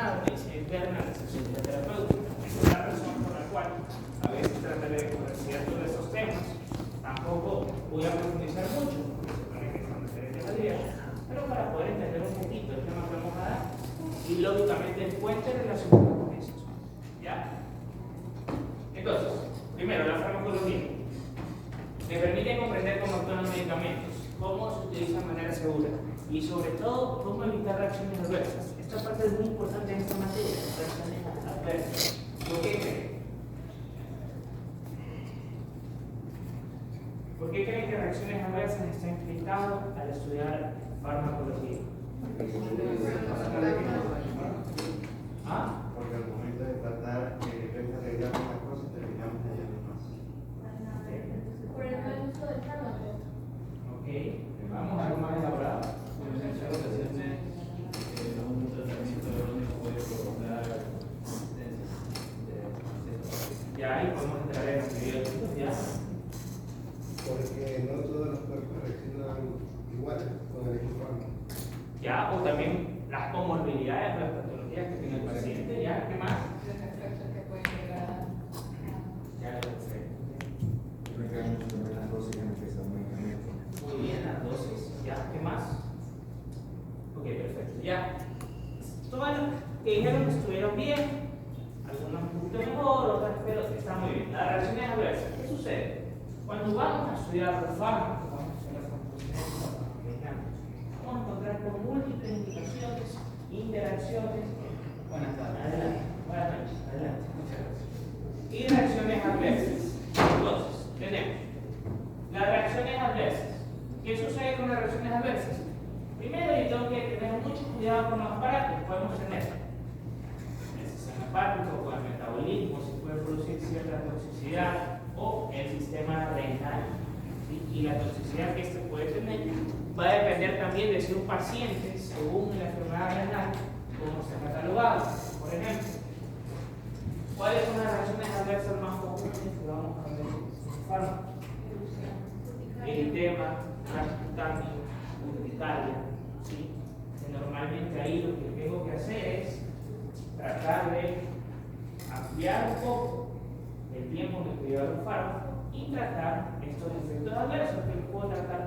nada, me dice interna la sesión de terapeuta. Esa es la razón por la cual a veces trataré de cubrir ciertos de esos temas. Tampoco voy a profundizar mucho, porque se supone que son diferentes materias, pero para poder entender un poquito el tema que vamos a dar y lógicamente el puente relacionado con esto. ¿Ya? Entonces, primero, la farmacología. Me permite comprender cómo actúan los medicamentos, cómo se utilizan de manera segura y sobre todo cómo evitar reacciones adversas. Esta parte es muy importante en esta materia, reacciones adversas. ¿Por qué creen? ¿Por qué creen que reacciones adversas está implicado al estudiar farmacología? ¿Ah? Porque al momento de tratar de ayudar a las cosas terminamos hallando más. Por el mal uso del fármaco. Ok, vamos a algo más elaborado. En muchas ocasiones, un tratamiento erróneo puede provocar resistencia de Ya ahí podemos entrar en antibióticos, ya. Porque no todos los cuerpos reaccionan igual con el mismo fármaco. Ya, o también las comorbilidades, las patologías que tiene el paciente, ya, ¿qué más? Los efectos que pueden llegar a. Ya lo sé. Me quedan mucho también las dosis en que se da un medicamento. Muy bien, las dosis, ya, ¿qué más? Ok, perfecto, ya. Todas las que dijeron que estuvieron bien, algunas un poquito mejor, otras, pero está muy bien. Las reacciones adversas, ¿qué sucede? Cuando vamos a estudiar los fármacos, vamos a estudiar las composiciones de fármacos, vamos a encontrar con múltiples indicaciones, interacciones. Buenas tardes, adelante. Buenas noches, adelante. Muchas gracias. Y reacciones adversas. Entonces, tenemos las reacciones adversas. ¿Qué sucede con las reacciones adversas? Primero, yo tengo que tener mucho cuidado con los aparatos que podemos tener. El sistema hepático, con el metabolismo, si puede producir cierta toxicidad, o el sistema renal. ¿Sí? Y la toxicidad que este puede tener va a depender también de si un paciente, según la enfermedad renal, cómo está catalogado. Por ejemplo, ¿cuáles son las reacciones adversas más comunes que vamos a ver en los fármacos? Eritema, cutáneo, urticaria. ¿Sí? Normalmente ahí lo que tengo que hacer es tratar de ampliar un poco el tiempo en el que lleva el fármaco y tratar estos efectos adversos que puedo tratar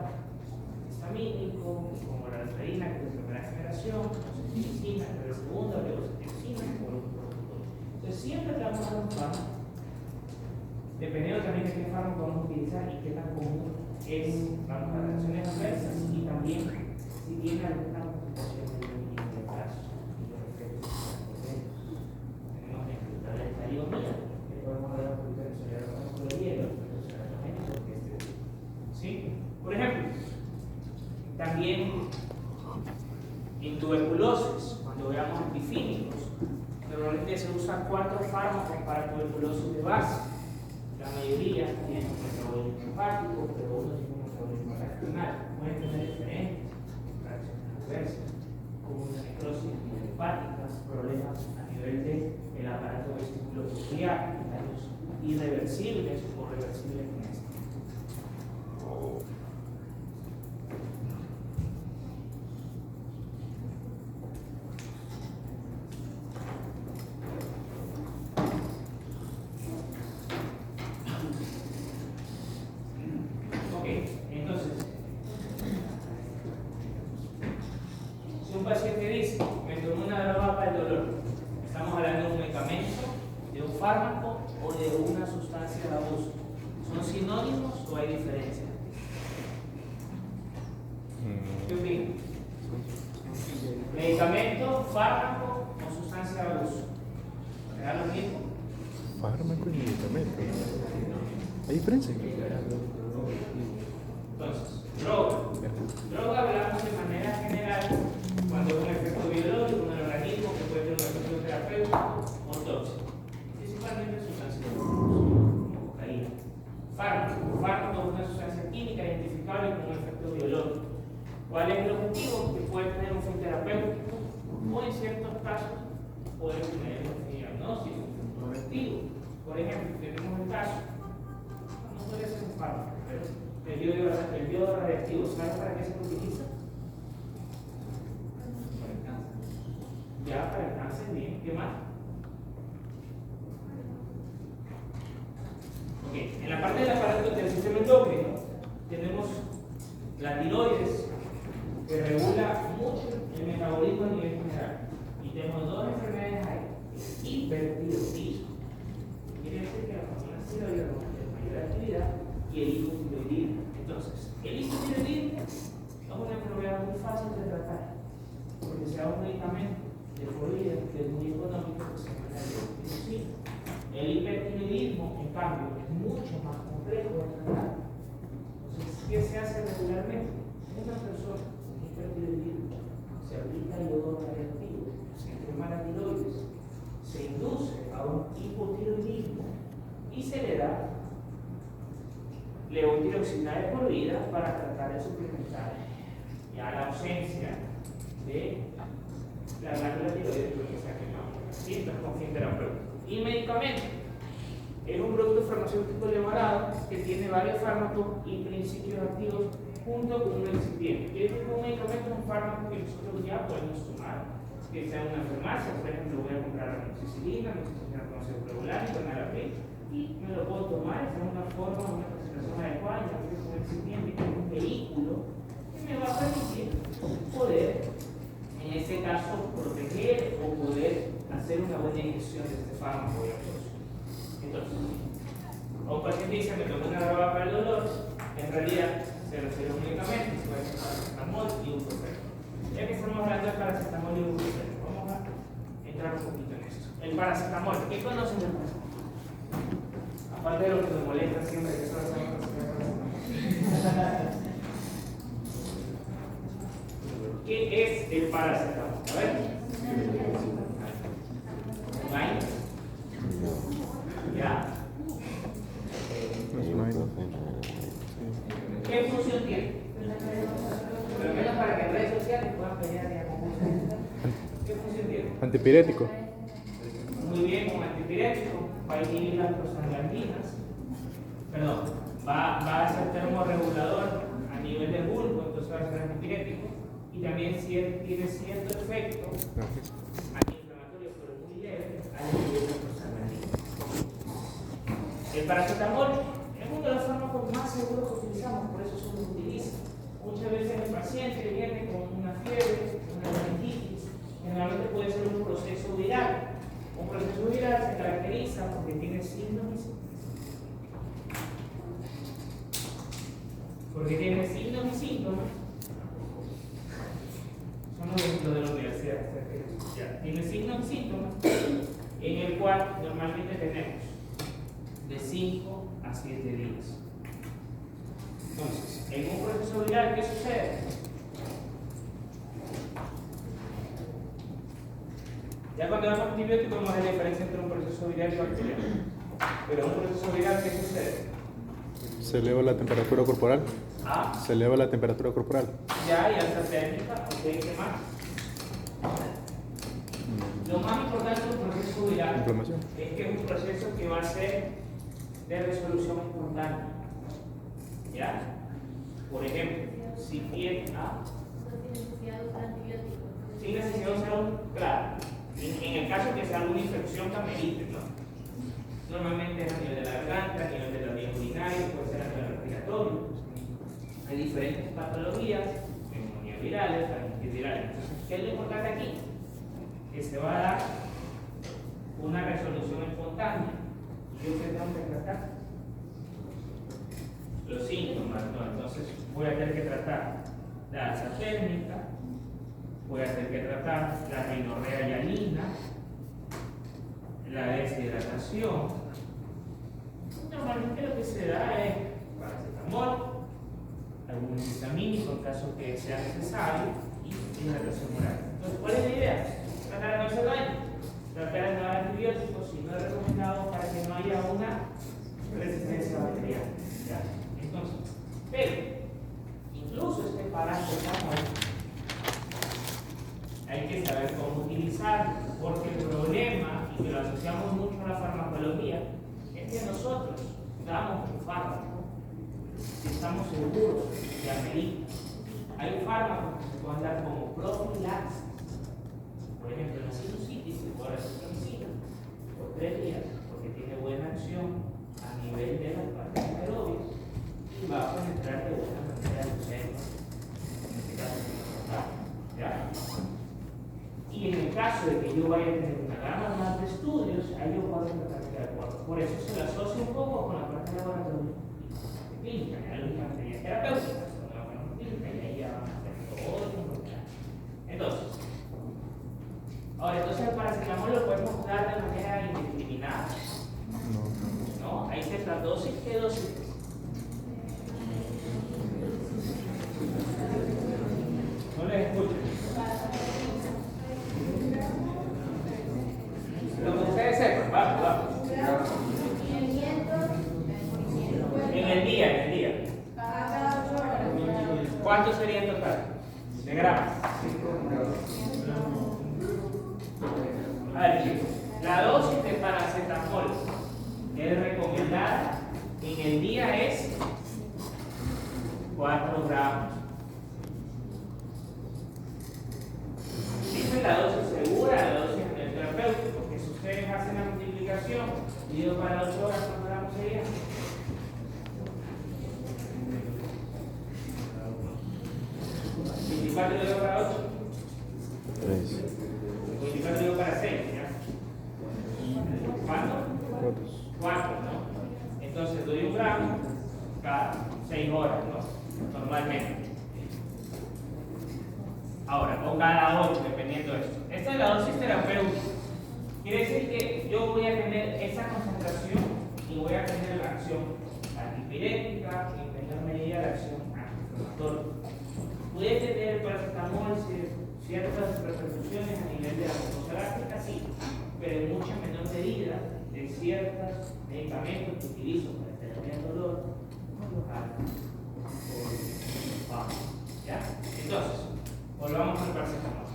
histamínico, como la alfredina, que es de primera generación, oxeticina, que es de segunda, levocetirizina, o los protocolos. Entonces siempre que vamos a dar un fármaco, dependiendo también de qué fármaco vamos a utilizar y qué tan común es, vamos a reacciones adversas y también si tiene alguna complicación en el caso y los efectos secundarios. Tenemos la estalidomía, que podemos dar un poquito de sobre el hielo, ¿sí? Por ejemplo, también en tuberculosis, cuando veamos antifínicos, normalmente se usan 4 fármacos para tuberculosis de base. La mayoría tienen un metabolismo hepático, pero uno tiene un metabolismo regional. Pueden tener diferentes reacciones adversas, como una necrosis hepáticas, problemas a nivel del aparato vestibulocochlear, daños irreversibles o reversibles con esto. Entonces, si un paciente dice, me tomé una droga para el dolor, estamos hablando de un medicamento, de un fármaco o de una sustancia de abuso. ¿Son sinónimos o hay diferencia? ¿Qué opinan? ¿Medicamento, fármaco o sustancia de abuso? ¿Será lo mismo? Fármaco y medicamento. ¿Hay diferencia? Entonces, droga. Droga hablamos de manera general cuando es un efecto biológico en el organismo que puede tener un efecto terapéutico o tóxico. Principalmente sustancias como cocaína. Fármaco. Fármaco es una sustancia química identificable como un efecto biológico. ¿Cuál es el objetivo? Que puede tener un fin terapéutico o en ciertos casos puede tener un diagnóstico, un objetivo. Por ejemplo, tenemos el caso, no puede ser un fármaco, pero el yodo radiactivo, ¿sabes para qué se utiliza? para el cáncer. Ya para el cáncer, bien. ¿Qué más? Ok, en la parte del aparato del sistema endocrino tenemos la tiroides, que regula mucho el metabolismo a nivel general. Y tenemos dos enfermedades ahí: hipertiroidismo, quiere decir que la hormona tiroides tiene mayor actividad, y el hipotiroidismo. Entonces, el hipotiroidismo es una enfermedad muy fácil de tratar, porque se da un medicamento de por vida que es muy económico, que se llama la levotiraxina. El hipertiroidismo, en cambio, es mucho más complejo de tratar. Entonces, ¿qué se hace regularmente? Una persona con hipertiroidismo se aplica yodo radioactivo, se enferma la tiroides, se induce a un hipotiroidismo y se le da levotiroxina de por vida para tratar de suplementar ya la ausencia de la glándula tiroides que se ha quemado. ¿Sí? Entonces, con fin terapéutico. Y medicamento. Es un producto farmacéutico elaborado que tiene varios fármacos y principios activos junto con un excipiente. Quiere decir que un medicamento es un fármaco que nosotros ya podemos tomar, que sea en una farmacia. Por ejemplo, voy a comprar amoxicilina, con celular y con Arapil, y me lo puedo tomar en una forma, una presentación adecuada, ya que es un excipiente, que es un vehículo que me va a permitir poder, en este caso, proteger o poder hacer una buena ingestión de este fármaco. Entonces, un paciente dice: me tomo una droga para el dolor, en realidad se refiere a un medicamento, puede ser paracetamol y ibuprofeno. Ya que estamos hablando de paracetamol y ibuprofeno, vamos a entrar un poquito en esto. El paracetamol, ¿qué conocen del paracetamol? Aparte de lo que nos molesta siempre, que solo sabemos que es paracetamol. ¿Qué es el paracetamol? A ver. ¿Right? ¿Ya? ¿Qué función tiene? Pero menos para que en redes sociales puedan pelear ya con ustedes. ¿Qué función tiene? Antipirético. Muy bien, un antipirético va a inhibir las prostaglandinas. Perdón, va a ser termorregulador a nivel del bulbo, entonces va a ser antipirético. Y también tiene cierto efecto antiinflamatorio, pero muy leve, a nivel de las prostaglandinas. El paracetamol es uno de los fármacos más seguros que utilizamos, por eso se utiliza. Muchas veces el paciente viene con una fiebre, una meningitis, generalmente puede ser un proceso viral. Un proceso viral se caracteriza porque tiene síntomas. Porque tiene signos y síntomas. Son los ejemplos de la universidad. Ya. Tiene signos y síntomas en el cual normalmente tenemos de 5 a 7 días. Entonces, en un proceso viral, ¿qué sucede? Ya cuando damos antibióticos vemos la diferencia entre un proceso viral y bacteriano. Pero en un proceso viral, ¿qué sucede? Se eleva la temperatura corporal. Ah, Se eleva la temperatura corporal. ya hay alta térmica, ok, ¿qué más? Lo más importante de un proceso viral Inflamación. es que es un proceso que va a ser de resolución espontánea. ¿Ya? Por ejemplo, si tiene sin necesidad de usar un, claro, en el caso que sea alguna infección que amerite, ¿no? Normalmente es a nivel de la garganta, a nivel de la vía urinaria, puede ser a nivel respiratorio. Hay diferentes patologías, neumonías virales, faringitis virales. Entonces, ¿qué es lo importante aquí? Que se va a dar una resolución espontánea. ¿Y yo qué tengo que tratar? Los síntomas, ¿no? Entonces voy a tener que tratar la alza térmica, voy a tener que tratar la rinorrea hialina, la deshidratación. Normalmente lo que se da es paracetamol, algún antihistamínico en caso que sea necesario y hidratación oral. Entonces, ¿cuál es la idea? Tratar de no hacer daño, tratar de no dar antibióticos si no es recomendado para que no haya una resistencia bacteriana. ¿Ya? Entonces, pero incluso este paracetamol hay que saber cómo utilizarlo, porque el problema, y que lo asociamos mucho a la farmacología, es que nosotros damos un fármaco si estamos seguros que amerita. Hay fármacos que se pueden dar como profilaxis. Por ejemplo, en la sinusitis se puede recibir de que yo vaya a tener una gama más de estudios, ahí yo puedo tratar de acuerdo. Por eso se lo asocia un poco con la parte de laboratorio clínica, ya las medidas terapéuticas, con la parte clínica, y ahí ya van a hacer todo el mundo. Entonces, el paracetamol lo podemos dar de manera indiscriminada. ¿No? Hay tetradosis, ¿qué dosis? No les escucho. Lo que ustedes sepan, vamos. En el día. ¿Cuánto sería en total? De gramos. A ver, chicos, la dosis de paracetamol que es recomendada en el día es 4 gramos. Esa es la dosis segura, la dosis del terapéutico, porque si ustedes hacen la multiplicación, dividido para 8 horas, ¿cuántos gramos sería? 24 dividido para 8. 3. 24 dividido para 6, ¿ya? ¿Cuánto? 4, ¿no? Entonces doy 1 gramo cada 6 horas, ¿no? Normalmente. Ahora, o cada 8, dependiendo de esto. Esta es la dosis terapéutica. Quiere decir que yo voy a tener esa concentración y voy a tener la acción antipirética y tener medida de acción antiinflamatoria. Puede tener el paracetamol ciertas repercusiones a nivel de la mucosa gástrica, sí, pero en mucha menor medida de ciertos medicamentos que utilizo para terapia del dolor. ¿Ya? Entonces, volvamos al paracetamol.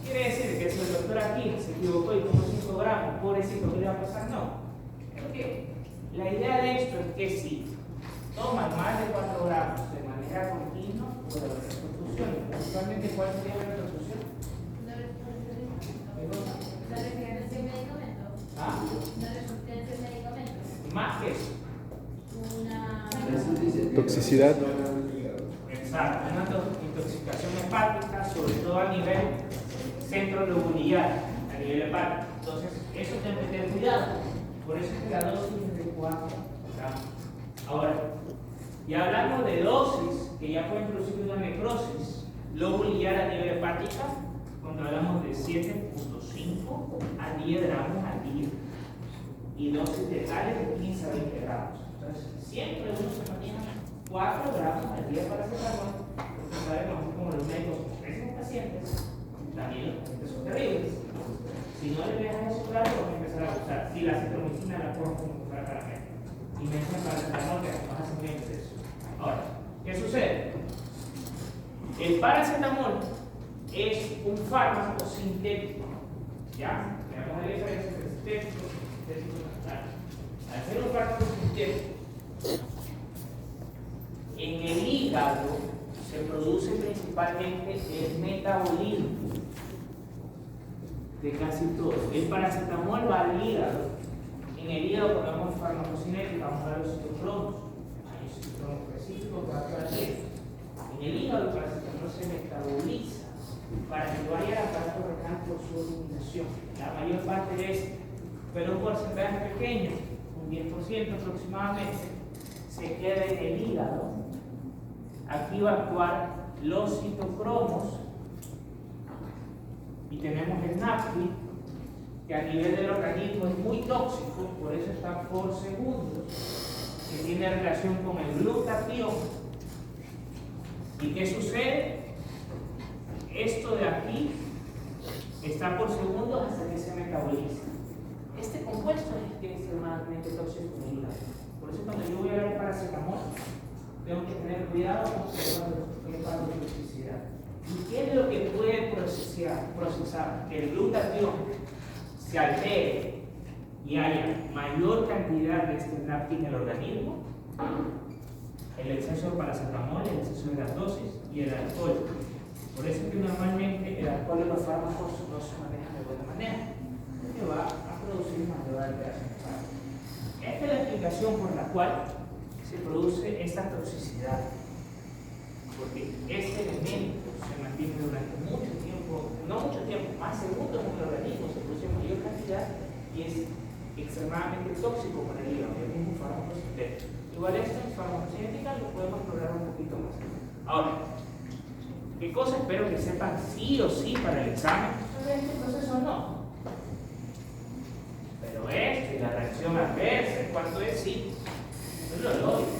¿Quiere decir que si el doctor aquí se equivocó y tomó 5 gramos, pobrecito, ¿qué le va a pasar? No. Porque la idea de esto es que si toman más de 4 gramos de manera continua, puede haber repercusiones. Usualmente, ¿cuál sería la repercusión? La resistencia al medicamento. ¿Ah? La resistencia al medicamento. Más que eso. Una Toxicidad. Exacto, una intoxicación hepática, sobre todo a nivel centro-lobular, a nivel hepático. Entonces, eso tengo que tener cuidado. Por eso es que la dosis es de 4 gramos. Ahora, ya hablamos de dosis que ya pueden producir una necrosis lobular a nivel hepática, cuando hablamos de 7.5 a 10 gramos al día. Y dosis letales de 15 a 20 gramos. Entonces, siempre uno se maneja 4 gramos al día para paracetamol, porque sabemos así como los médicos ofrecen pacientes, también los pacientes son terribles. Si no le dejan eso claro, van a empezar a usar. Si la citromicina la forma como para caramelo. Y me dicen paracetamol que además hace muy exceso. Ahora, ¿qué sucede? El paracetamol es un fármaco sintético. ¿Ya? Veamos la diferencia entre sintético y sintético natural. Al ser un fármaco sintético, en el hígado se produce principalmente el metabolismo de casi todo. El paracetamol va al hígado. En el hígado ponemos farmacocinética, vamos a ver los citocromos. Hay un citocromo específico que va a tratar. En el hígado el paracetamol se metaboliza para que vaya al aparato renal por su eliminación. La mayor parte de esto, pero un porcentaje pequeño, un 10% aproximadamente, se queda en el hígado. Aquí va a actuar los citocromos y tenemos el NAFLI, que a nivel del organismo es muy tóxico, por eso está por segundos, que tiene relación con el glutatión. ¿Y qué sucede? Esto de aquí está por segundos hasta que se metaboliza. Este compuesto es el que es extremadamente tóxico en el hígado. Por eso cuando yo voy a dar paracetamol, tengo que tener cuidado con la toxicidad. ¿Y qué es lo que puede procesar? Que el glutatión se altere y haya mayor cantidad de este NAFTA en el organismo, el exceso de paracetamol, el exceso de las dosis y el alcohol. Por eso es que normalmente el alcohol y los fármacos no se manejan de buena manera, porque va a producir mayor alteración hepática. Esta es la explicación por la cual se produce esta toxicidad, porque este elemento se mantiene durante mucho tiempo, no mucho tiempo, más segundos en el organismo, y es extremadamente tóxico para el hígado, es un fármaco sintético. Igual esto en farmacocinética lo podemos lograr un poquito más. Ahora, ¿qué cosa espero que sepan sí o sí para el examen? Este proceso no. Pero esto y la reacción adversa, ¿cuánto es? Sí. Eso es lo lógico,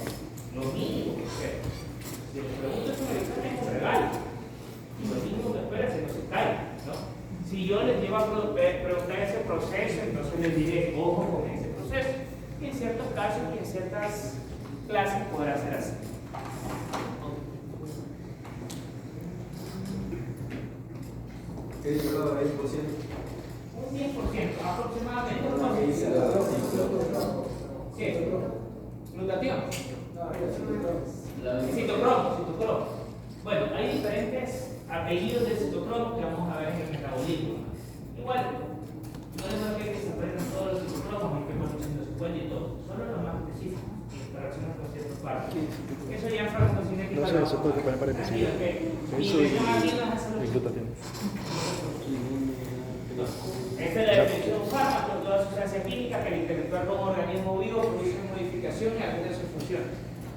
lo mínimo que espero. Si les pregunto sobre el examen es un regalo. Y lo mínimo que espero es que no se caiga, ¿no? Si yo les llevo a preguntar ese proceso, entonces les diré, ojo con ese proceso. Y en ciertos casos y en ciertas clases podrá ser así. ¿Qué llegado a 20%? Un 10% aproximadamente. ¿Qué? ¿Glutatión? Citocromo. Bueno, hay diferentes apellidos de citocromo que vamos a ver en el metabolismo. Igual, no es lo que se aprendan todos los citocromos, hay que poner 150 y todo, solo los más específicos, interacciones con ciertos partes. Eso ya en farmacocinética. No sé, eso puede poner para Aquí, ok. Y eso mención aquí no es hacerlo. y glutatión. Esta es la definición de un fármaco, toda sustancia química que al interactuar con un organismo vivo produce modificación en alguna de sus funciones.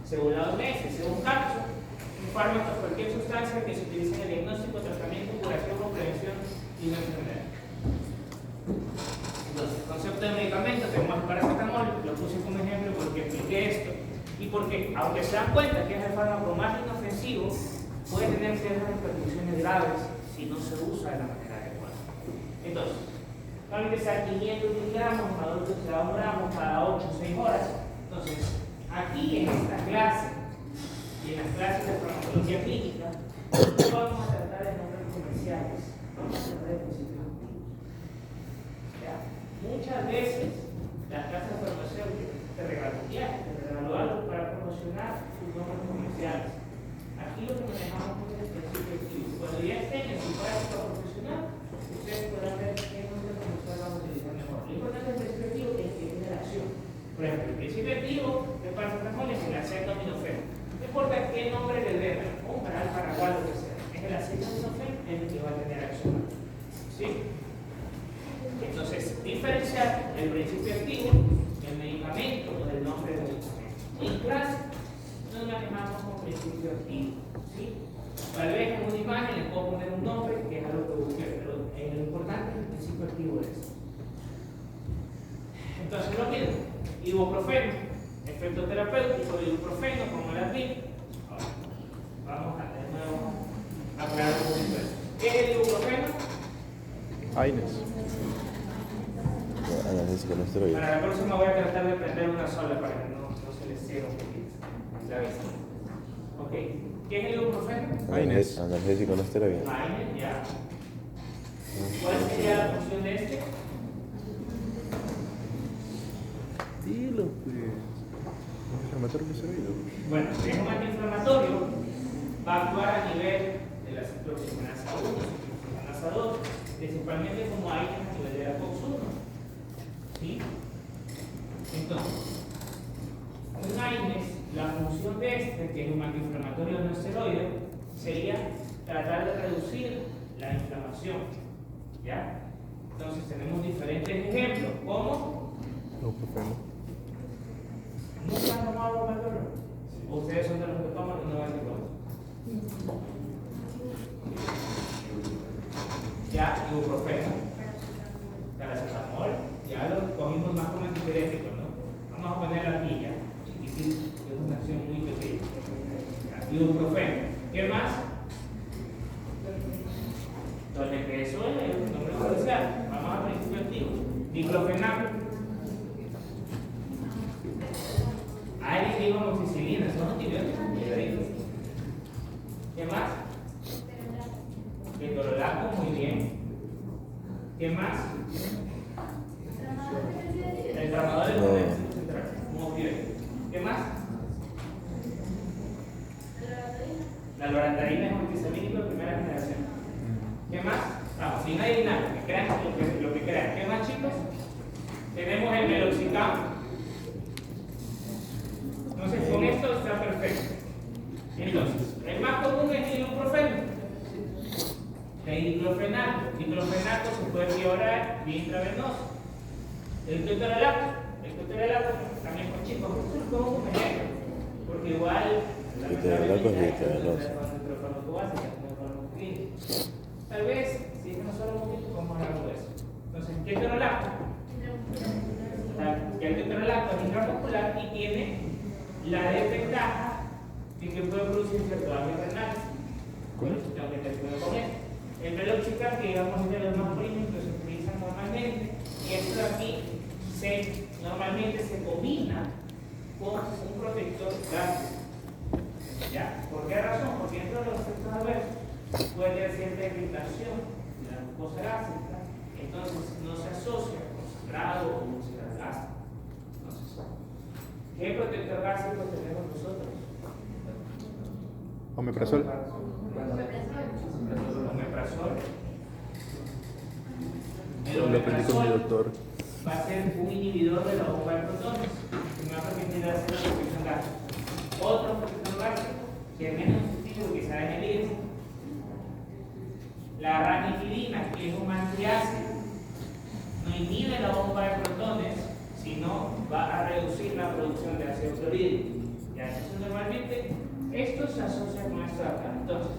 Según la OMS, según Capso, un fármaco es cualquier sustancia que se utilice en el diagnóstico, tratamiento, curación o prevención de una enfermedad. Entonces, el concepto de medicamento, tenemos el paracetamol, lo puse como ejemplo porque expliqué esto. Y porque, aunque se dan cuenta que es el fármaco más inofensivo, puede tener ciertas repercusiones graves si no se usa de la manera adecuada. Entonces, normalmente sea 500 miligramos, en adultos se da 1 gramo cada 8 o 6 horas. Entonces, aquí en esta clase y en las clases de farmacología clínica, no vamos a tratar de nombres comerciales, vamos a tratar de principios activos. ¿Ya? Muchas veces las casas farmacéuticas te regalan un viaje, te regalan algo para promocionar sus nombres comerciales. Aquí lo que manejamos es el principio activo. Cuando ya estén en su práctica profesional, ustedes podrán ver qué nombre comercial vamos a utilizar mejor. Lo importante del principio activo es que tiene la acción. Por ejemplo, el principio activo de paracetamol es el acetaminofén. No importa qué nombre le den, un paraguas, lo que sea, es el acetaminofén el que va a tener acción. ¿Sí? Entonces, diferenciar el principio activo del medicamento o del nombre del medicamento. En clase, nos manejamos con principio activo. ¿Sí? Tal vez en una imagen le puedo poner un nombre que es algo que busqué, pero lo importante es el principio activo de eso. Entonces, lo mismo, ibuprofeno, efecto terapéutico de ibuprofeno, como el Advil. Vamos a de nuevo a aclarar un poquito eso. ¿Qué es el ibuprofeno? AINES. Analgésico no esteroide. Para la próxima voy a tratar de prender una sola para que no se les cierre un poquito la vista. Ok, ¿qué es el ibuprofeno? AINES. Analgésico no esteroide. AINES, ya. ¿Cuál sería la función de este? Dilo, pues. Inflamatorio no esteroide. Bueno, es un antiinflamatorio, va a actuar a nivel de la ciclooxigenasa 1, ciclooxigenasa 2, principalmente como AINES a nivel de la COX-1. ¿Sí? Entonces, un AINES, la función de este, que es un antiinflamatorio no esteroide, sería tratar de reducir la inflamación. ¿Ya? Entonces tenemos diferentes ejemplos, como Ibuprofeno. ¿nunca han tomado Valor? Ustedes son de los que toman o no van a tomar. Ya, ibuprofeno, paracetamol, ya lo cogimos más como antipirético, ¿no? Vamos a poner aquí ya, chiquitito, que es una acción muy pequeña. Ya, ibuprofeno. ¿Qué más? Donde que eso es el nombre comercial. Vamos a principio activo. Diclofenaco. Alguien dijo amoxicilina, son antibióticos. ¿Qué más? Ketorolaco, muy bien. ¿Qué más? El tramador de potencia central. Muy bien. ¿Qué más? La loratadina es un antihistamínico de primera generación. ¿Qué más? Vamos, sin adivinar, que crean lo que crean. ¿Qué más, chicos? Tenemos el meloxicam. Entonces, con esto está perfecto. Entonces, el más común es el ibuprofeno. El diclofenaco. Diclofenaco se puede vía oral, vía intravenosa. El ketorolaco también con chicos, esto lo pongo como ejemplo, porque igual El ketorolaco es vitaloso. tal vez, si es que no solo un poquito, podemos hablar de eso. Entonces, ketorolaco, ya el ketorolaco es intramuscular y tiene la desventaja de que puede producir cierto daño renal. Bueno, tengo que tener cuidado con esto. El meloxicam, que digamos es de los más premium que se utilizan normalmente, y esto de aquí normalmente se combina con un protector gástrico. ¿Ya? ¿Por qué razón? Porque dentro de los efectos adversos puede haber cierta irritación de la glucosa gástrica, entonces no se asocia con sangrado o úlcera gástrica. Entonces, ¿qué protector gástrico tenemos nosotros? Omeprazol. Omeprazol. Lo aprendí con mi doctor. Va a ser un inhibidor de la bomba de protones, que me va a permitir hacer la protección gástrica. Otro protector gástrico, que es menos efectivo que quizás en el hígado, la ranitidina, que es un antiácido, no inhibe la bomba de protones, sino va a reducir la producción de ácido clorhídrico. Ya, entonces normalmente esto se asocia con esto de acá. Entonces,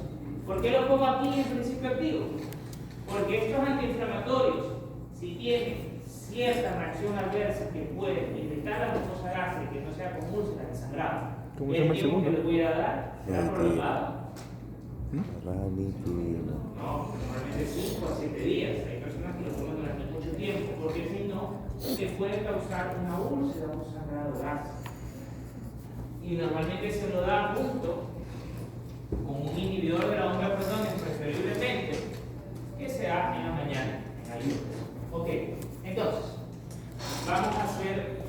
¿por qué lo pongo aquí en principio activo? Porque estos antiinflamatorios, si tienen cierta reacción adversa que puede irritar la glucosa gástrica, que no sea con úlceras de sangrado, ¿Cómo se llama el tiempo segundo? que le voy a dar será prolongado. Ranitidina. No, normalmente 5 a 7 días. Hay personas que lo toman durante mucho tiempo, porque si no, se puede causar una úlcera o un sangrado gástrico. Y normalmente se lo da junto con un inhibidor de la bomba de protones, preferiblemente, que sea en la mañana, en ayuno. Ok, entonces, vamos a hacer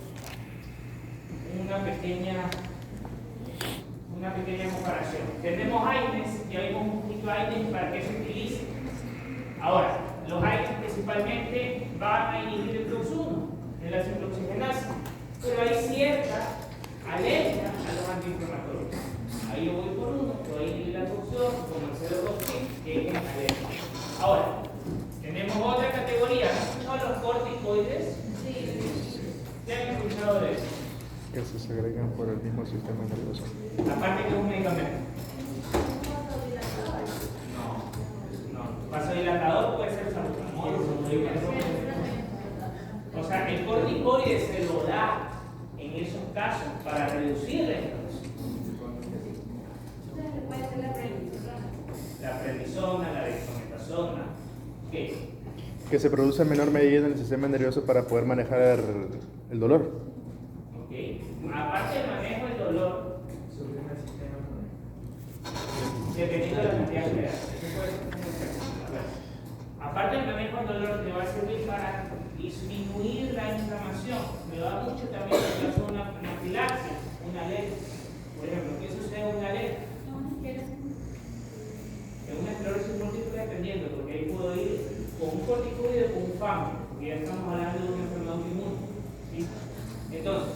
una pequeña comparación. Tenemos AINES, ya vimos un poquito AINES para qué se utiliza. Ahora, los AINES principalmente van a inhibir el CLOX1 en la ciclooxigenasa, pero hay cierta alergia a los antiinflamatorios. Ahí yo voy por uno, que va a inhibir la CLOX2 como el 0,2, que es alergia. Ahora, tenemos otra categoría, ¿han escuchado los corticoides? Sí. ¿Ya han escuchado de eso? Que se agregan por el mismo sistema nervioso. Aparte que es un medicamento. No. Vasodilatador puede ser salbutamol. O sea, el corticoide se lo da en esos casos para reducir la inflamación. La prednisona, la dexametasona. ¿Qué? Que se produce en menor medida en el sistema nervioso para poder manejar el dolor. Aparte del manejo del dolor, dependiendo de la cantidad que le das, eso puede ser un efecto. Aparte del manejo del dolor, te va a servir para disminuir la inflamación. Me da mucho también en el caso de una anafilaxia, una alergia. Por ejemplo, ¿qué sucede en una alergia? En una esclerosis múltiple, dependiendo, porque ahí puedo ir con un corticoide o con un fármaco, porque ya estamos hablando de una enfermedad autoinmune. ¿Sí? Entonces,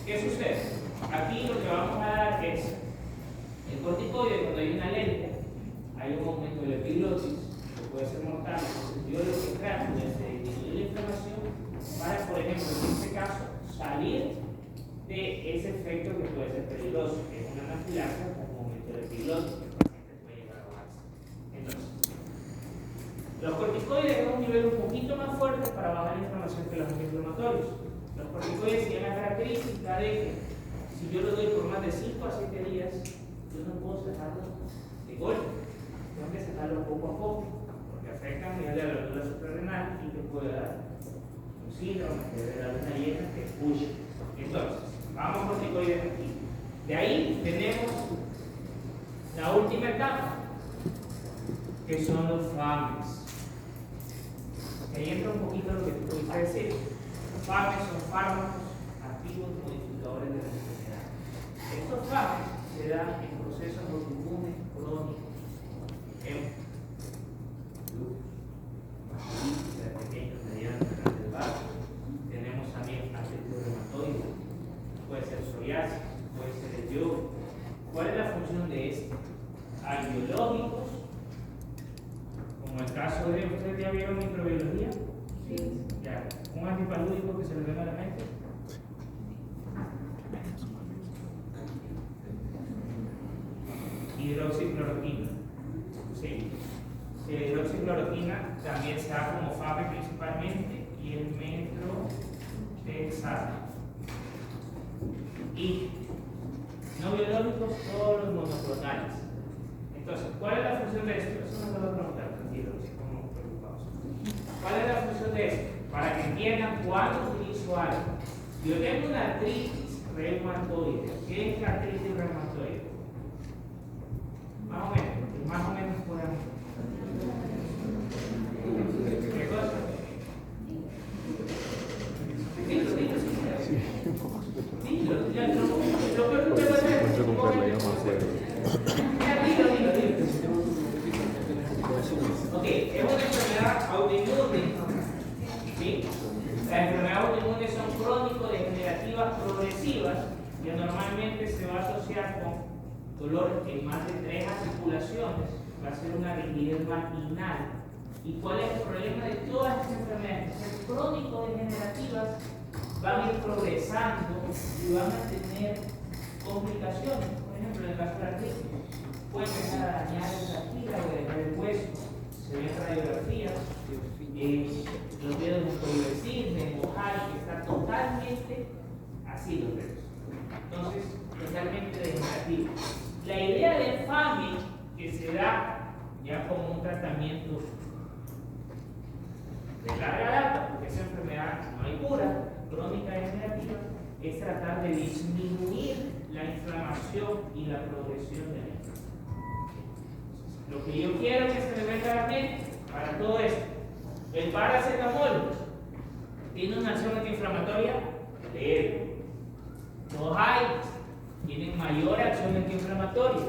¿qué sucede? Aquí lo que vamos a dar es el corticoide cuando hay una alergia, hay un aumento de la epiglotis, que puede ser mortal, entonces yo lo que trato es de disminuir la inflamación para, por ejemplo, en este caso, salir de ese efecto que puede ser peligroso, que es una anafilaxia con un aumento de la epiglotis, que el paciente puede llegar a bajarse. Entonces, los corticoides es un nivel un poquito más fuerte para bajar la inflamación que los antiinflamatorios. Los corticoides tienen la característica de que si yo lo doy por más de 5 a 7 días, yo no puedo sacarlo de golpe. Tengo que sacarlo poco a poco, porque afecta a nivel de la glándula suprarrenal y que puede dar un síndrome de la luna llena que push. Entonces, vamos a corticoides aquí. De ahí tenemos la última etapa, que son los FAMES. Ahí entra un poquito lo que tú pudiste decir. Los FAMES son fármacos activos modificadores de la enfermedad. Estos FAMES se dan en procesos autoinmunes crónicos. De pequeños, medianos, grandes vasos. Tenemos también artritis reumatoide, puede ser psoriasis, puede ser el yodo. ¿Cuál es la función de esto? Hay biológicos, como el caso de, ¿ustedes ya vieron microbiología? Ya, un antipalúdico que se le venga a la mente. Hidroxicloroquina. Sí. La hidroxicloroquina también se da como FAPE principalmente y el metrotexato. Y no biológicos, todos los monoclonales. Entonces, ¿cuál es la función de esto? Eso no se lo voy a preguntar, tranquilo, si estamos preocupados. ¿Cuál es la función de esto? Para que entiendan cuándo utilizo algo. Yo tengo una artritis reumatoide. ¿Qué es la artritis reumatoide? Más o menos podemos. ¿Qué cosa? Dilo, ya lo peor que te va a hacer. Mucho comprarla, yo no me acuerdo. Dilo. Ok, es una enfermedad autoinmune. ¿Sí? Las enfermedades autoinmunes son crónico-degenerativas progresivas que normalmente se va a asociar con dolor en más de 3 articulaciones, va a ser una rigidez marginal. ¿Y cuál es el problema de todas estas enfermedades? Que son crónico-degenerativas, van a ir progresando y van a tener complicaciones. Por ejemplo, en el caso de la artritis, puede empezar a dañar el cartílago, dejar el hueso, se ven radiografías, los dedos entorpecer, de mojar, que está totalmente así los dedos. Entonces, totalmente degenerativo. La idea del FAMI, que se da ya como un tratamiento de larga data, porque esa enfermedad no hay cura, crónica degenerativa, es tratar de disminuir la inflamación y la progresión de la enfermedad. Lo que yo quiero que se le venga a la mente para todo esto, el paracetamol tiene una acción antiinflamatoria leve. Los AINES tienen mayor acción antiinflamatoria.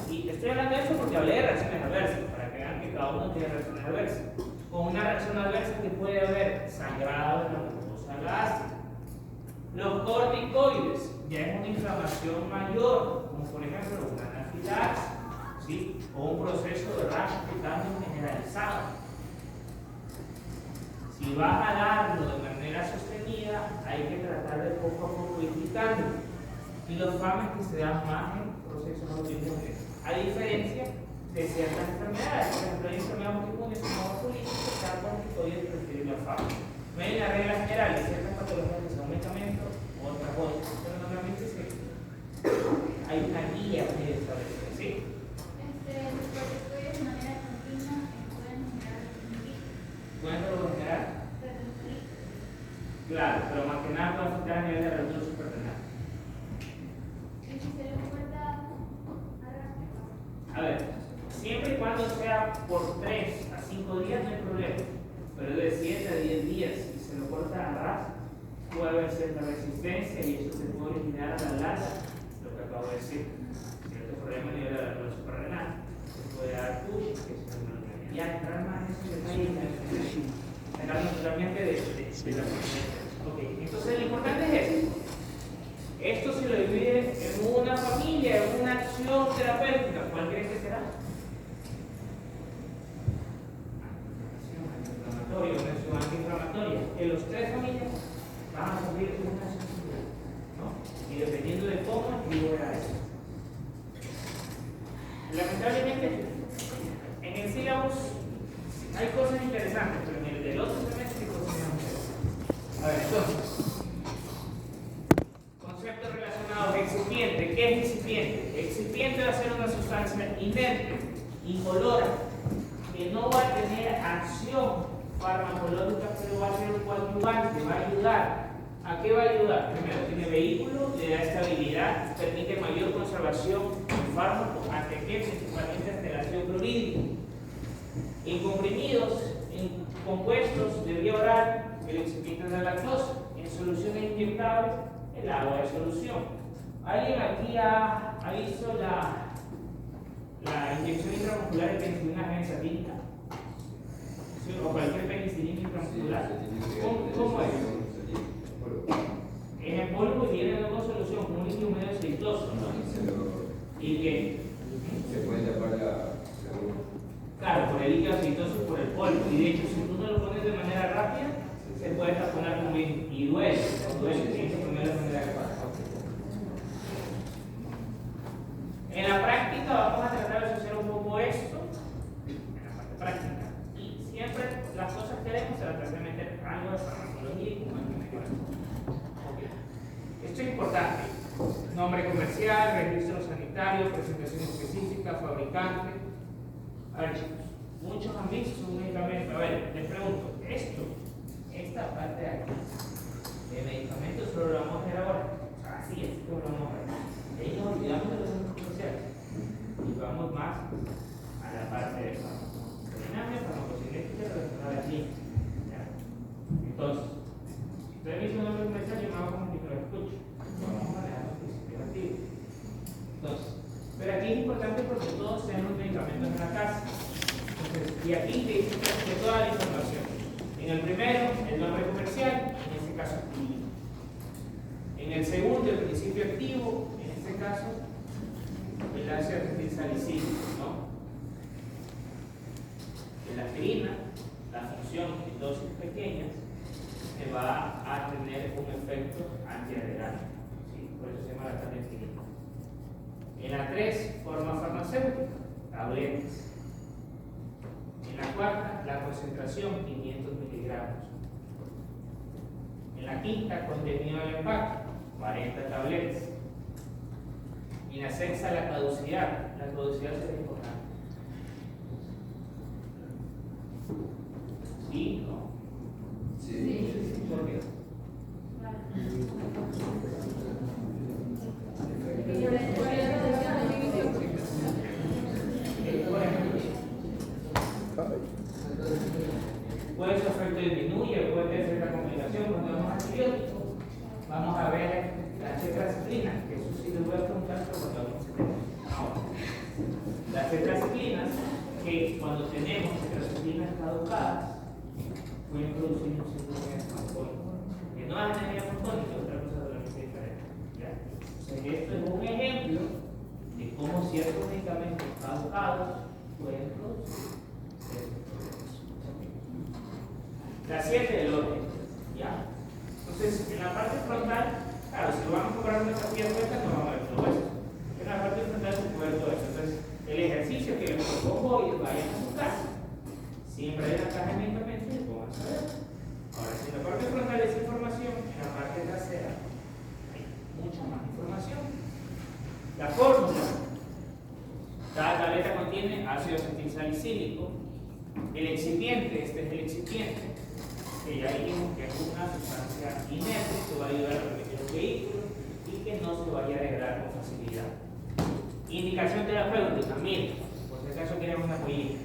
Y estoy hablando de eso porque hablé de reacciones adversas, para que vean que cada uno tiene reacciones adversas. Con una reacción adversa que puede haber sangrado en la mucosa gástrica. Los corticoides ya es una inflamación mayor, como por ejemplo una anafilaxis, ¿sí? O un proceso de rash cutáneo generalizado. Si vas a darlo de manera sostenida, hay que tratar de poco a poco ir quitándolo. Y los FAMES que se dan más en procesos autoinmunes, a diferencia de ciertas enfermedades. Por ejemplo, hay enfermedades autoinmunes como vasculitis que están corticoides prefieren los FAMES. No hay la regla general de ciertas patologías que son medicamentos o otras cosas, pero normalmente hay una guía medio establecida, ¿sí? Los corticoides de manera continua pueden generar retinolitis. ¿Pueden generar? Claro, pero más que nada puede afectar a nivel de reducción suprarrenal. ¿Y si se le corta A ver, siempre y cuando sea por 3 a 5 días no hay problema, pero de 7 a 10 días, si se lo corta a ras, puede haber cierta resistencia y eso se puede originar a la larga, lo que acabo de decir, cierto problema a nivel de la reducción suprarrenal, se puede dar push, que es una ya entrar más en ese detalle, sacarnos totalmente de la conciencia. Ok, entonces lo importante es esto. Esto se lo divide en una familia, en una acción terapéutica. ¿Cuál crees que será? Una acción antiinflamatoria. En los 3 familias van a sufrir una acción similar, ¿no? Y dependiendo de cómo escribo era eso. Lamentablemente, en el sílabus hay cosas interesantes, pero en el del otro semestre hay cosas más interesantes. A ver, entonces. Conceptos relacionados, excipiente. ¿Qué es excipiente? Excipiente va a ser una sustancia inerte, incolora, que no va a tener acción farmacológica, pero va a ser un coadyuvante, va a ayudar. ¿A qué va a ayudar? Primero, tiene vehículo, le da estabilidad, permite mayor conservación del fármaco, ante que principalmente ante la acción clorhídrica. En comprimidos, en compuestos de vía oral, el excipiente es la lactosa. En soluciones inyectables, el agua de solución. ¿Alguien aquí ha visto la inyección intramuscular de penicilina benzatínica? ¿Sí? O cualquier penicilina intramuscular. ¿Cómo es? En el polvo y viene luego solución con un líquido medio aceitoso, ¿no? ¿Y qué? Se puede tapar la Claro, por el líquido aceitoso y por el polvo. Y de hecho, si tú no lo pones de manera rápida, se puede taponar también y duele. Tienes que ponerlo de manera adecuada. En la práctica vamos a tratar de asociar un poco esto en la parte práctica. Y siempre las cosas que haremos se las tratar de meter algo de farmacología y como esto es importante. Nombre comercial, registro sanitario, presentación específica, fabricante. A ver, chicos, muchos han visto un medicamento. A ver, les pregunto, esta parte de aquí, de medicamentos, solo lo vamos a ver ahora. Así es, como lo vamos a ver. Ahí nos olvidamos de los centros comerciales y vamos más a la parte de farmacodinamia, farmacocinética, relacionada aquí. Entonces, si ustedes me dicen un nombre comercial, yo me hago como que lo escucho. Vamos a manejar los principios activos. Entonces, pero aquí es importante porque todos tenemos medicamentos en la casa. Entonces, y aquí te dice toda la información. En el primero, el nombre comercial, en este caso activo. En el segundo, el principio activo, en este caso, el ácido acetilsalicílico, ¿no? En la aspirina, la función en dosis pequeñas, que va a tener un efecto antiadherente, ¿sí? Por eso se llama la clandestina. En la 3, forma farmacéutica, tabletas. En la 4, la concentración, 500 miligramos. En la 5, contenido del empaque, 40 tabletas. Y en la 6, la caducidad. La caducidad es importante. ¿Sí? ¿No? Sí. ¿Por qué? Puede ser efecto disminuye, puede ser la complicación cuando damos antibióticos. Vamos a ver la tetraciclina, que eso sí les voy a preguntar cuando vamos a tener. Ahora, las tetraciclinas, que cuando tenemos tetraciclinas caducadas, pueden producir un síndrome hemocólico. Que no es anemia hemocólica, es otra cosa totalmente diferente. ¿Ya? O sea, que esto es un ejemplo de cómo ciertos medicamentos caducados pueden producir estos problemas. La 7 del orden. ¿Ya? Entonces, en la parte frontal, claro, si vamos a comprar una capilla suelta, no vamos a ver todo esto. En la parte frontal se puede ver todo esto. Entonces, el ejercicio que les propongo hoy es vayan a su casa. Siempre hay una caja de medicamentos y pongan a ver. Ahora, si en la parte frontal es información, en la parte trasera hay mucha más información. La fórmula. Cada tableta contiene ácido acetilsalicílico. El excipiente, este es el excipiente, que ya dijimos que es una sustancia inerte que va a ayudar a permitir un vehículo y que no se vaya a degradar con facilidad. Indicación terapéutica, miren, por si acaso quieren una pollita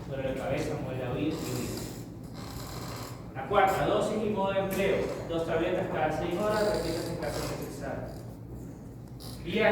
sobre la cabeza, muele a oír y oír. La 4, dosis y modo de empleo. 2 tabletas cada 6 horas, repítase en caso necesario. Vía